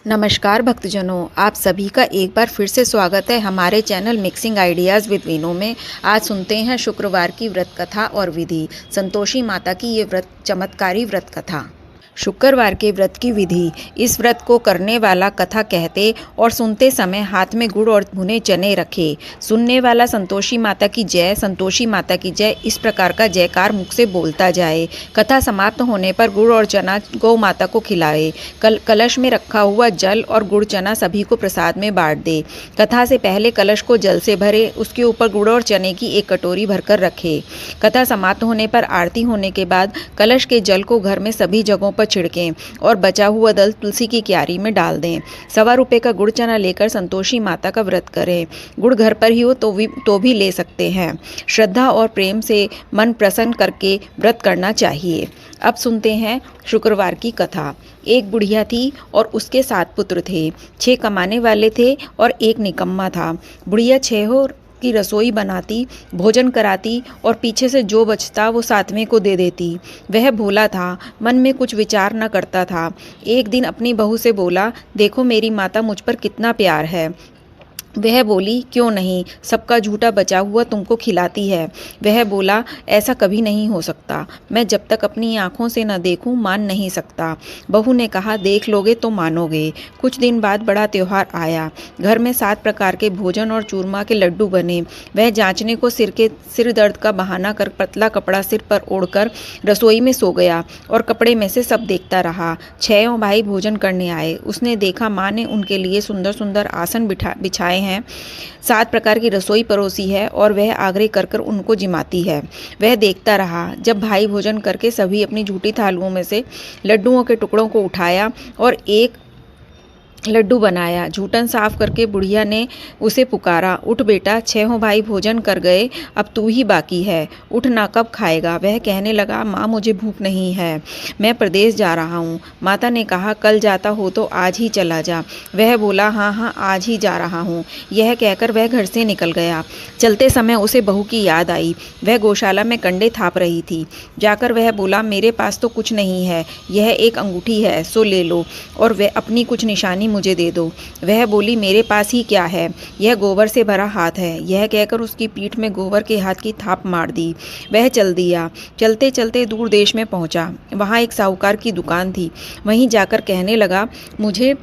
नमस्कार भक्तजनों, आप सभी का एक बार फिर से स्वागत है हमारे channel mixing ideas with Veenu में। आज सुनते हैं शुक्रवार की व्रत कथा और विधि। संतोषी माता की ये व्रत चमत्कारी व्रत कथा। शुक्रवार के व्रत की विधि। इस व्रत को करने वाला कथा कहते और सुनते समय हाथ में गुड़ और भुने चने रखे। सुनने वाला संतोषी माता की जय, संतोषी माता की जय, इस प्रकार का जयकार मुख से बोलता जाए। कथा समाप्त होने पर गुड़ और चना गौ माता को खिलाए। कलश में रखा हुआ जल और गुड़ चना सभी को प्रसाद में बांट दे। कथा से पहले कलश को जल से भरे, उसके ऊपर गुड़ और चने की एक कटोरी भरकर रखे। कथा समाप्त होने पर आरती होने के बाद कलश के जल को घर में सभी जगहों पर छिड़कें और बचा हुआ दल तुलसी की क्यारी में डाल दें। ₹1.25 का गुड़ चना लेकर संतोषी माता का व्रत करें। गुड़ घर पर ही हो तो भी ले सकते हैं। श्रद्धा और प्रेम से मन प्रसन्न करके व्रत करना चाहिए। अब सुनते हैं शुक्रवार की कथा। एक बुढ़िया थी और उसके 7 पुत्र थे। 6 कमाने वाले थे और एक निकम्मा था। बुढ़िया 6 की रसोई बनाती, भोजन कराती और पीछे से जो बचता वो 7वें को दे देती। वह भोला था, मन में कुछ विचार न करता था। एक दिन अपनी बहू से बोला, देखो मेरी माता मुझ पर कितना प्यार है। वह बोली, क्यों नहीं, सबका झूठा बचा हुआ तुमको खिलाती है। वह बोला, ऐसा कभी नहीं हो सकता, मैं जब तक अपनी आंखों से न देखूं मान नहीं सकता। बहू ने कहा, देख लोगे तो मानोगे। कुछ दिन बाद बड़ा त्योहार आया। घर में 7 प्रकार के भोजन और चूरमा के लड्डू बने। वह जांचने को सिर दर्द का बहाना कर पतला कपड़ा सिर पर ओढ़कर रसोई में सो गया और कपड़े में से सब देखता रहा। 6 भाई भोजन करने आए। उसने देखा माँ ने उनके लिए सुंदर सुंदर आसन बिछाए हैं, 7 प्रकार की रसोई परोसी है और वह आग्रह कर कर उनको जिमाती है। वह देखता रहा। जब भाई भोजन करके सभी अपनी झूठी थालियों में से लड्डुओं के टुकड़ों को उठाया और एक लड्डू बनाया। झूठन साफ करके बुढ़िया ने उसे पुकारा, उठ बेटा, 6 भाई भोजन कर गए, अब तू ही बाकी है, उठ ना, कब खाएगा। वह कहने लगा, माँ मुझे भूख नहीं है, मैं प्रदेश जा रहा हूँ। माता ने कहा, कल जाता हो तो आज ही चला जा। वह बोला, हाँ हाँ आज ही जा रहा हूँ। यह कहकर वह घर से निकल गया। चलते समय उसे बहू की याद आई। वह गौशाला में कंडे थाप रही थी। जाकर वह बोला, मेरे पास तो कुछ नहीं है, यह एक अंगूठी है, सो ले लो और वह अपनी कुछ निशानी मुझे दे दो। वह बोली, मेरे पास ही क्या है, यह गोबर से भरा हाथ है। यह कहकर उसकी पीठ में गोबर के हाथ की थाप मार दी। वह चल दिया। चलते चलते दूर देश में पहुंचा। वहां एक साहूकार की दुकान थी। वहीं जाकर कहने लगा, मुझे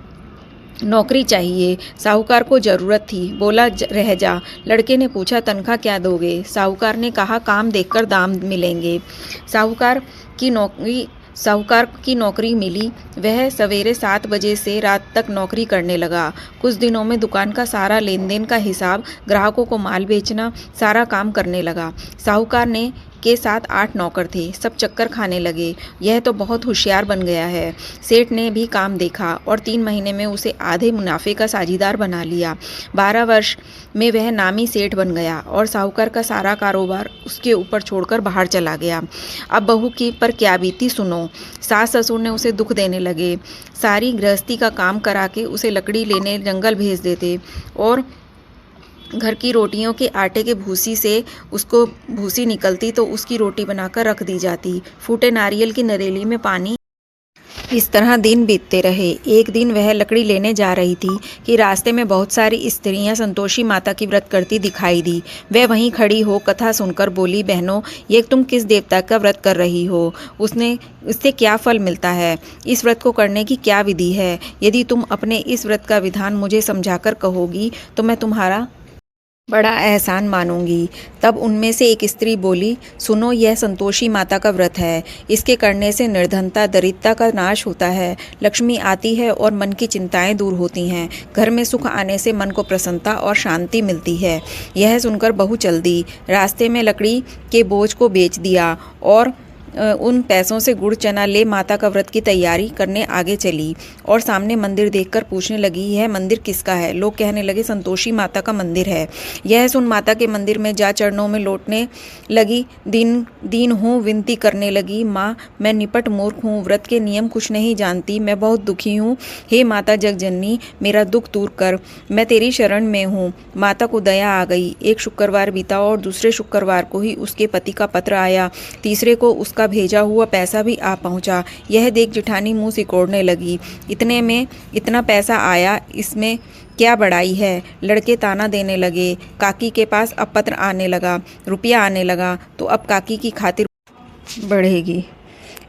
नौकरी चाहिए। साहूकार को ज़रूरत थी। बोला, रह जा। लड़के ने पूछा, तनख्वाह क्या दोगे? साहूकार ने कहा, काम देखकर दाम मिलेंगे। साहूकार की नौकरी मिली। वह सवेरे 7 बजे से रात तक नौकरी करने लगा। कुछ दिनों में दुकान का सारा लेन देन का हिसाब, ग्राहकों को माल बेचना, सारा काम करने लगा। साहूकार ने के साथ 8 नौकर थे। सब चक्कर खाने लगे, यह तो बहुत होशियार बन गया है। सेठ ने भी काम देखा और 3 महीने में उसे आधे मुनाफे का साझीदार बना लिया। 12 वर्ष में वह नामी सेठ बन गया और साहूकार का सारा कारोबार उसके ऊपर छोड़कर बाहर चला गया। अब बहू की पर क्या बीती सुनो। सास ससुर ने उसे दुख देने लगे। सारी गृहस्थी का काम करा के उसे लकड़ी लेने जंगल भेज देते और घर की रोटियों के आटे के भूसी से उसको भूसी निकलती तो उसकी रोटी बनाकर रख दी जाती। फूटे नारियल की नरेली में पानी। इस तरह दिन बीतते रहे। एक दिन वह लकड़ी लेने जा रही थी कि रास्ते में बहुत सारी स्त्रियां संतोषी माता की व्रत करती दिखाई दी। वह वहीं खड़ी हो कथा सुनकर बोली, बहनों, ये तुम किस देवता का व्रत कर रही हो? इससे क्या फल मिलता है? इस व्रत को करने की क्या विधि है? यदि तुम अपने इस व्रत का विधान मुझे समझाकर कहोगी तो मैं तुम्हारा बड़ा एहसान मानूंगी। तब उनमें से एक स्त्री बोली, सुनो, यह संतोषी माता का व्रत है। इसके करने से निर्धनता, दरिद्रता का नाश होता है, लक्ष्मी आती है और मन की चिंताएं दूर होती हैं। घर में सुख आने से मन को प्रसन्नता और शांति मिलती है। यह सुनकर बहू चल दी। रास्ते में लकड़ी के बोझ को बेच दिया और उन पैसों से गुड़ चना ले माता का व्रत की तैयारी करने आगे चली और सामने मंदिर देखकर पूछने लगी, यह मंदिर किसका है? लोग कहने लगे, संतोषी माता का मंदिर है। यह सुन माता के मंदिर में जा चरणों में लौटने लगी। दीन हूँ, विनती करने लगी, माँ मैं निपट मूर्ख हूँ, व्रत के नियम कुछ नहीं जानती, मैं बहुत दुखी हूँ। हे माता जगजननी, मेरा दुख दूर कर, मैं तेरी शरण में हूँ। माता को दया आ गई। एक शुक्रवार बीता और दूसरे शुक्रवार को ही उसके पति का पत्र आया। तीसरे को उसका उसका भेजा हुआ पैसा भी आ पहुंचा। यह देख जिठानी मुंह सिकोड़ने लगी। इतने में इतना पैसा आया, इसमें क्या बड़ाई है। लड़के ताना देने लगे। काकी के पास अब पत्र आने लगा, रुपया आने लगा, तो अब काकी की खातिर बढ़ेगी।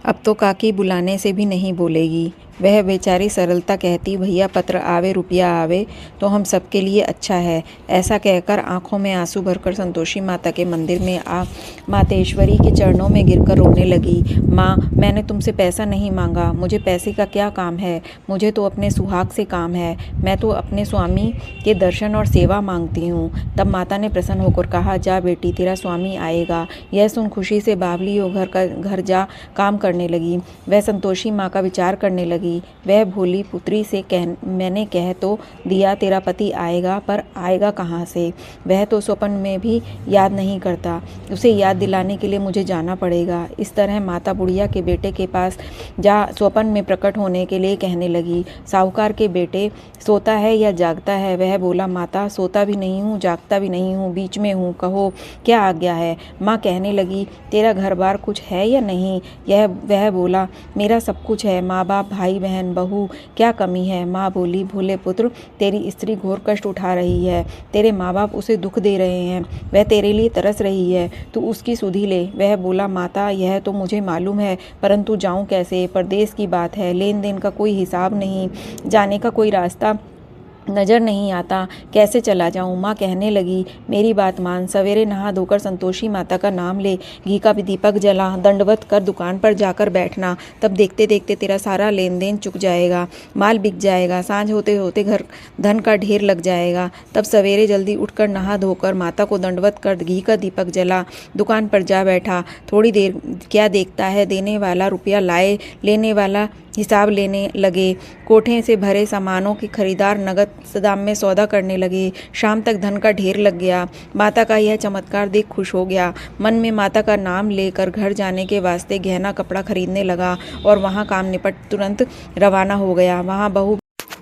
अब तो काकी बुलाने से भी नहीं बोलेगी। वह बेचारी सरलता कहती, भैया पत्र आवे रुपया आवे तो हम सबके लिए अच्छा है। ऐसा कहकर आंखों में आंसू भरकर संतोषी माता के मंदिर में आ मातेश्वरी के चरणों में गिरकर रोने लगी। माँ, मैंने तुमसे पैसा नहीं मांगा, मुझे पैसे का क्या काम है, मुझे तो अपने सुहाग से काम है। मैं तो अपने स्वामी के दर्शन और सेवा मांगती हूँ। तब माता ने प्रसन्न होकर कहा, जा बेटी, तेरा स्वामी आएगा। यह सुन खुशी से बावली हो घर जा काम करने लगी। वह संतोषी माँ का विचार करने लगी। वह भोली पुत्री से मैंने कह तो दिया तेरा पति आएगा, पर आएगा कहाँ से। वह तो स्वप्न में भी याद नहीं करता। उसे याद दिलाने के लिए मुझे जाना पड़ेगा। इस तरह माता बुढ़िया के बेटे के पास जा स्वप्न में प्रकट होने के लिए कहने लगी। साहूकार के बेटे सोता है या जागता है। वह बोला, माता सोता भी नहीं हूँ, जागता भी नहीं हूँ, बीच में हूँ, कहो क्या आज्ञा है। माँ कहने लगी, तेरा घर बार कुछ है या नहीं। वह बोला, मेरा सब कुछ है, माँ बाप, भाई बहन, बहू, क्या कमी है। माँ बोली, भोले पुत्र, तेरी स्त्री घोर कष्ट उठा रही है। तेरे माँ बाप उसे दुख दे रहे हैं। वह तेरे लिए तरस रही है, तू उसकी सुधि ले। वह बोला, माता यह तो मुझे मालूम है, परंतु जाऊं कैसे। परदेश की बात है, लेन देन का कोई हिसाब नहीं, जाने का कोई रास्ता नज़र नहीं आता, कैसे चला जाऊं। माँ कहने लगी, मेरी बात मान, सवेरे नहा धोकर संतोषी माता का नाम ले, घी का भी दीपक जला, दंडवत कर दुकान पर जाकर बैठना। तब देखते देखते तेरा सारा लेन देन चुक जाएगा, माल बिक जाएगा, सांझ होते होते घर धन का ढेर लग जाएगा। तब सवेरे जल्दी उठकर नहा धोकर माता को दंडवत कर घी का दीपक जला, दुकान पर जा बैठा। थोड़ी देर क्या देखता है, देने वाला रुपया लाए, लेने वाला हिसाब लेने लगे। कोठे से भरे सामानों के खरीदार नगद दाम में सौदा करने लगे। शाम तक धन का ढेर लग गया। माता का यह चमत्कार देख खुश हो गया। मन में माता का नाम लेकर घर जाने के वास्ते गहना कपड़ा खरीदने लगा और वहाँ काम निपट तुरंत रवाना हो गया। वहाँ बहू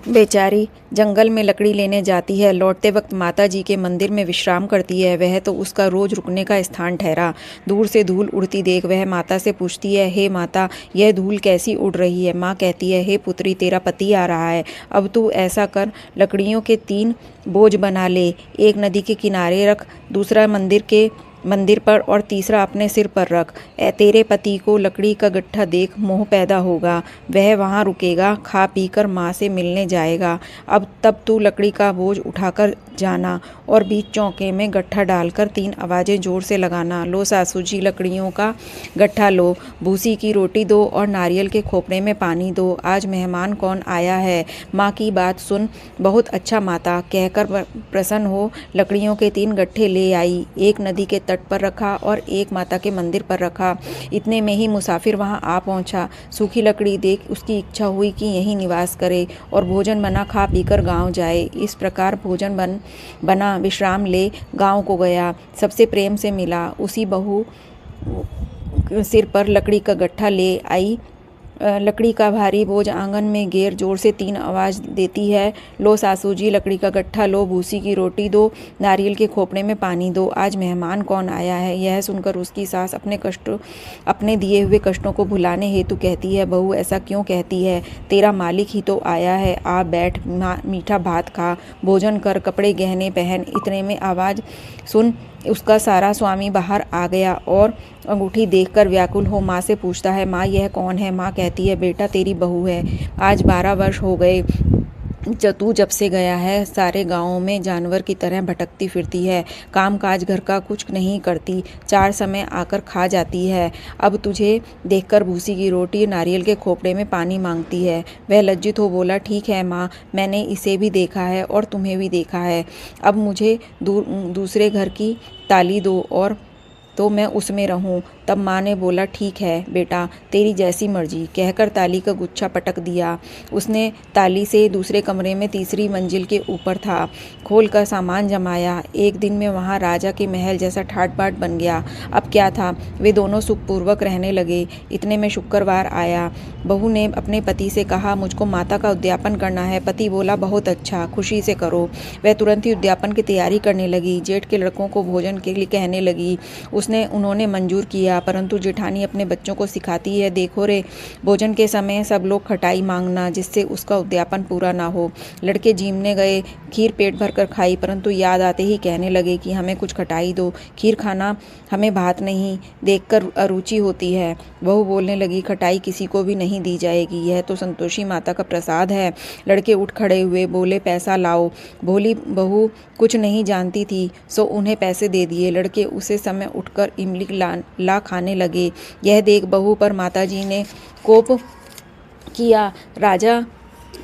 बेचारी जंगल में लकड़ी लेने जाती है। लौटते वक्त माता जी के मंदिर में विश्राम करती है। वह तो उसका रोज रुकने का स्थान ठहरा। दूर से धूल उड़ती देख वह माता से पूछती है, हे माता, यह धूल कैसी उड़ रही है। माँ कहती है, हे पुत्री, तेरा पति आ रहा है। अब तू ऐसा कर, लकड़ियों के 3 बोझ बना ले। एक नदी के किनारे रख, दूसरा मंदिर पर और तीसरा अपने सिर पर रख। तेरे पति को लकड़ी का गट्ठा देख मोह पैदा होगा। वह वहाँ रुकेगा, खा पी कर माँ से मिलने जाएगा। तब तू लकड़ी का बोझ उठाकर जाना और बीच चौके में गट्ठा डालकर 3 आवाज़ें जोर से लगाना। लो सासू जी, लकड़ियों का गट्ठा लो, भूसी की रोटी दो और नारियल के खोपड़े में पानी दो। आज मेहमान कौन आया है। माँ की बात सुन, बहुत अच्छा माता, कहकर प्रसन्न हो लकड़ियों के 3 गट्ठे ले आई। एक नदी के तट पर रखा और एक माता के मंदिर पर रखा। इतने में ही मुसाफिर वहां आ पहुंचा। सूखी लकड़ी देख उसकी इच्छा हुई कि यहीं निवास करे और भोजन बना खा पीकर गांव जाए। इस प्रकार भोजन बना विश्राम ले गांव को गया। सबसे प्रेम से मिला। उसी बहू सिर पर लकड़ी का गट्ठा ले आई। लकड़ी का भारी बोझ आंगन में घेर जोर से 3 आवाज़ देती है, लो सासू जी, लकड़ी का गट्ठा लो, भूसी की रोटी दो, नारियल के खोपड़े में पानी दो। आज मेहमान कौन आया है। यह सुनकर उसकी सास अपने दिए हुए कष्टों को भुलाने हेतु कहती है, बहू ऐसा क्यों कहती है। तेरा मालिक ही तो आया है। आ बैठ, मीठा भात खा, भोजन कर, कपड़े गहने पहन। इतने में आवाज़ सुन उसका सारा स्वामी बाहर आ गया और अंगूठी देखकर व्याकुल हो माँ से पूछता है, माँ यह कौन है। माँ कहती है, बेटा तेरी बहू है। आज 12 वर्ष हो गए तू जब से गया है। सारे गांवों में जानवर की तरह भटकती फिरती है, काम काज घर का कुछ नहीं करती, 4 समय आकर खा जाती है। अब तुझे देखकर भूसी की रोटी, नारियल के खोपड़े में पानी मांगती है। वह लज्जित हो बोला, ठीक है माँ, मैंने इसे भी देखा है और तुम्हें भी देखा है। अब मुझे दूसरे घर की ताली दो और तो मैं उसमें रहूं। तब माँ ने बोला, ठीक है बेटा, तेरी जैसी मर्जी, कहकर ताली का गुच्छा पटक दिया। उसने ताली से दूसरे कमरे में तीसरी मंजिल के ऊपर था, खोल कर सामान जमाया। एक दिन में वहाँ राजा के महल जैसा ठाट बाट बन गया। अब क्या था, वे दोनों सुखपूर्वक रहने लगे। इतने में शुक्रवार आया। बहू ने अपने पति से कहा, मुझको माता का उद्यापन करना है। पति बोला, बहुत अच्छा, खुशी से करो। वह तुरंत ही उद्यापन की तैयारी करने लगी। जेठ के लड़कों को भोजन के लिए कहने लगी। उन्होंने मंजूर किया। दिया, परंतु जेठानी अपने बच्चों को सिखाती है, देखो रे, भोजन के समय सब लोग खटाई मांगना जिससे उसका उद्यापन पूरा ना हो। लड़के जीमने गए, खीर पेट भर कर खाई, परंतु याद आते ही कहने लगे कि हमें कुछ खटाई दो, खीर खाना हमें भात नहीं देखकर अरुचि होती है। बहू बोलने लगी, खटाई किसी को भी नहीं दी जाएगी, यह तो संतोषी माता का प्रसाद है। लड़के उठ खड़े हुए, बोले पैसा लाओ। भोली बहू कुछ नहीं जानती थी, सो उन्हें पैसे दे दिए। लड़के उसे समय उठकर इमली ला खाने लगे। यह देख बहू पर माताजी ने कोप किया।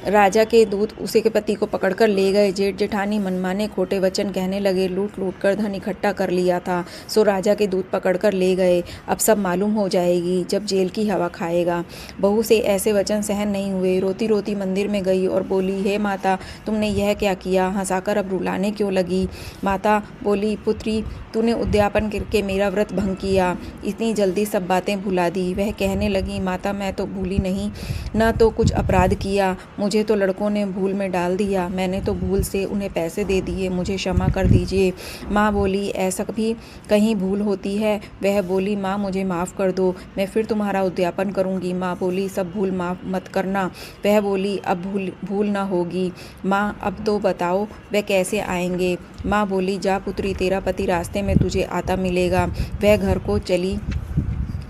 राजा के दूत उसे के पति को पकड़कर ले गए। जेठ जेठानी मनमाने खोटे वचन कहने लगे, लूट लूट कर धन इकट्ठा कर लिया था, सो राजा के दूत पकड़कर ले गए। अब सब मालूम हो जाएगी जब जेल की हवा खाएगा। बहू से ऐसे वचन सहन नहीं हुए, रोती रोती मंदिर में गई और बोली, हे माता, तुमने यह क्या किया? हंसाकर अब रुलाने क्यों लगी? माता बोली, पुत्री, तूने उद्यापन करके मेरा व्रत भंग किया, इतनी जल्दी सब बातें भुला दी। वह कहने लगी, माता, मैं तो भूली नहीं, न तो कुछ अपराध किया, मुझे तो लड़कों ने भूल में डाल दिया, मैंने तो भूल से उन्हें पैसे दे दिए, मुझे क्षमा कर दीजिए। माँ बोली, ऐसा भी कहीं भूल होती है? वह बोली, माँ, मुझे माफ़ कर दो, मैं फिर तुम्हारा उद्यापन करूँगी। माँ बोली, सब भूल माफ़ मत करना। वह बोली, अब भूल ना होगी। माँ, अब तो बताओ वह कैसे आएंगे? माँ बोली, जा पुत्री, तेरा पति रास्ते में तुझे आता मिलेगा। वह घर को चली,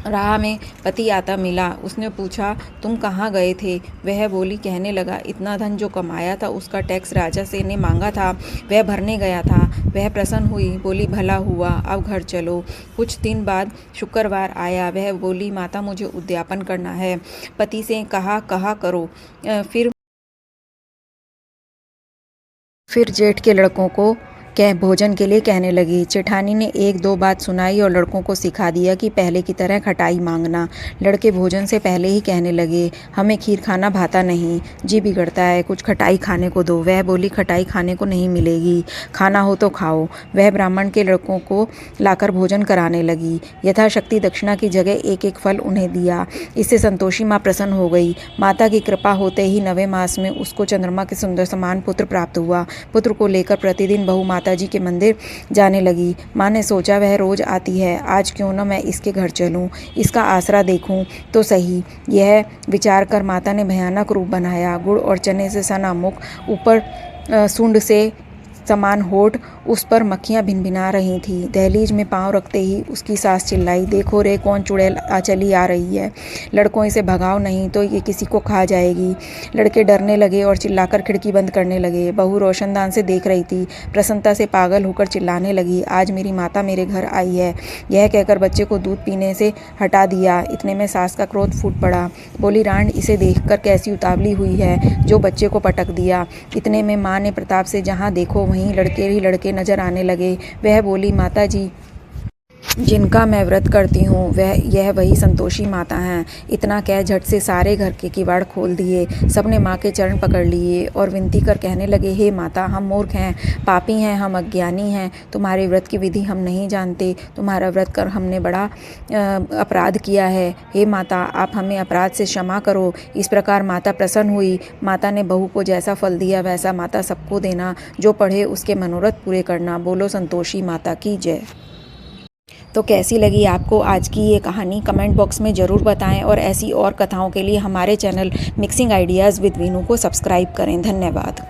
राह में पति आता मिला। उसने पूछा, तुम कहाँ गए थे? वह बोली, कहने लगा, इतना धन जो कमाया था उसका टैक्स राजा से ने मांगा था, वह भरने गया था। वह प्रसन्न हुई, बोली, भला हुआ, अब घर चलो। कुछ दिन बाद शुक्रवार आया। वह बोली, माता, मुझे उद्यापन करना है। पति से कहा करो। फिर जेठ के लड़कों को भोजन के लिए कहने लगी। जेठानी ने एक दो बात सुनाई और लड़कों को सिखा दिया कि पहले की तरह खटाई मांगना। लड़के भोजन से पहले ही कहने लगे, हमें खीर खाना भाता नहीं, जी बिगड़ता है, कुछ खटाई खाने को दो। वह बोली, खटाई खाने को नहीं मिलेगी, खाना हो तो खाओ। वह ब्राह्मण के लड़कों को लाकर भोजन कराने लगी। यथाशक्ति दक्षिणा की जगह एक एक फल उन्हें दिया। इससे संतोषी माँ प्रसन्न हो गई। माता की कृपा होते ही 9वें मास में उसको चंद्रमा के सुंदर समान पुत्र प्राप्त हुआ। पुत्र को लेकर प्रतिदिन बहू माताजी के मंदिर जाने लगी। माँ ने सोचा, वह रोज आती है, आज क्यों न मैं इसके घर चलूं, इसका आसरा देखूं तो सही। यह विचार कर माता ने भयानक रूप बनाया। गुड़ और चने से सना मुख, ऊपर सूंड से समान होठ, उस पर मक्खियाँ भिनभिना रही थीं। दहलीज में पांव रखते ही उसकी सास चिल्लाई, देखो रे, कौन चुड़ैल चली आ रही है, लड़कों इसे भगाओ नहीं तो ये किसी को खा जाएगी। लड़के डरने लगे और चिल्लाकर खिड़की बंद करने लगे। बहू रोशनदान से देख रही थी, प्रसन्नता से पागल होकर चिल्लाने लगी, आज मेरी माता मेरे घर आई है। यह कहकर बच्चे को दूध पीने से हटा दिया। इतने में सास का क्रोध फूट पड़ा। बोली, रांड, इसे देखकर कैसी उतावली हुई है जो बच्चे को पटक दिया। इतने में माँ ने प्रताप से जहाँ देखो वहीं लड़के ही लड़के नजर आने लगे। वह बोली, माता जी, जिनका मैं व्रत करती हूँ यह वही संतोषी माता हैं। इतना कह झट से सारे घर के किवाड़ खोल दिए। सबने माँ के चरण पकड़ लिए और विनती कर कहने लगे, हे माता, हम मूर्ख हैं, पापी हैं, हम अज्ञानी हैं, तुम्हारे व्रत की विधि हम नहीं जानते, तुम्हारा व्रत कर हमने बड़ा अपराध किया है। हे माता, आप हमें अपराध से क्षमा करो। इस प्रकार माता प्रसन्न हुई। माता ने बहू को जैसा फल दिया वैसा माता सबको देना, जो पढ़े उसके मनोरथ पूरे करना। बोलो संतोषी माता की जय। तो कैसी लगी आपको आज की ये कहानी? कमेंट बॉक्स में ज़रूर बताएं और ऐसी और कथाओं के लिए हमारे channel mixing ideas with Veenu को सब्सक्राइब करें। धन्यवाद।